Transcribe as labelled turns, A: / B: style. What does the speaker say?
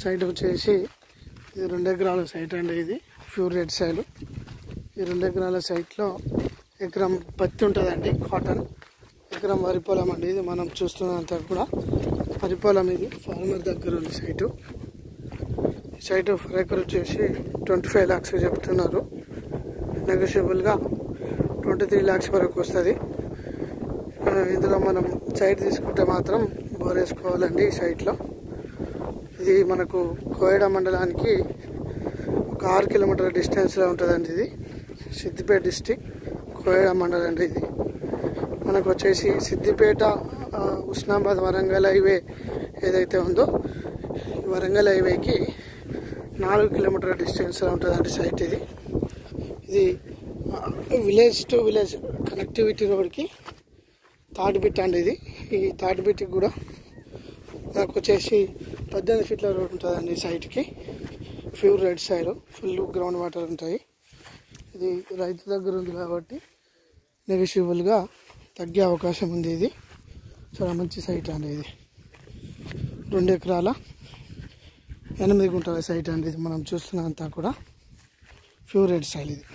A: Site వచ్చేసి ఇది 2 ఎకరాల సైట్ అండి. ఇది ప్యూర్ రెడ్ సాయిల్. ఈ 2 ఎకరాల సైట్లో ఎకరం పత్తి ఉంటుందండి, కాటన్. ఎకరం వరి పొలం అండి. ఇది మనం చూస్తున్నంత కూడా వరి పొలం. ఇది ఫార్మర్ దగ్గర ఉంది సైటు. ఈ సైట్ ఫర్ ఎకర్ వచ్చేసి 25 lakhs చెప్తున్నారు. నెగోషియబుల్గా 23 lakhs వరకు వస్తుంది. ఇందులో మనం సైట్ తీసుకుంటే మాత్రం బోర్ వేసుకోవాలండి. ఈ సైట్లో ఇది మనకు కోయడ మండలానికి ఒక 6 kilometer డిస్టెన్స్లో ఉంటుందండి. ఇది సిద్దిపేట డిస్టిక్, కోయడ మండలం అండి. ఇది మనకు వచ్చేసి సిద్దిపేట, ఉస్నాబాద్, వరంగల్ హైవే ఏదైతే ఉందో ఈ వరంగల్ హైవేకి 4 kilometer డిస్టెన్స్లో ఉంటుందండి సైట్. ఇది విలేజ్ టు విలేజ్ కనెక్టివిటీ రోడ్కి తాటిబిట్ అండి. ఈ తాటిబిట్కి కూడా మనకు వచ్చేసి 18 feet రోడ్ ఉంటుందండి సైట్కి. Pure red soil, full ground water ఉంటాయి. ఇది రైతు దగ్గర ఉంది కాబట్టి నెగోషియబుల్గా తగ్గే అవకాశం ఉంది. ఇది చాలా మంచి సైట్ అండి. ఇది 2 ఎకరాల 8 గుంటల సైట్ అండి. ఇది మనం చూస్తున్నంతా కూడా ప్యూర్ రెడ్ సాయిల్. ఇది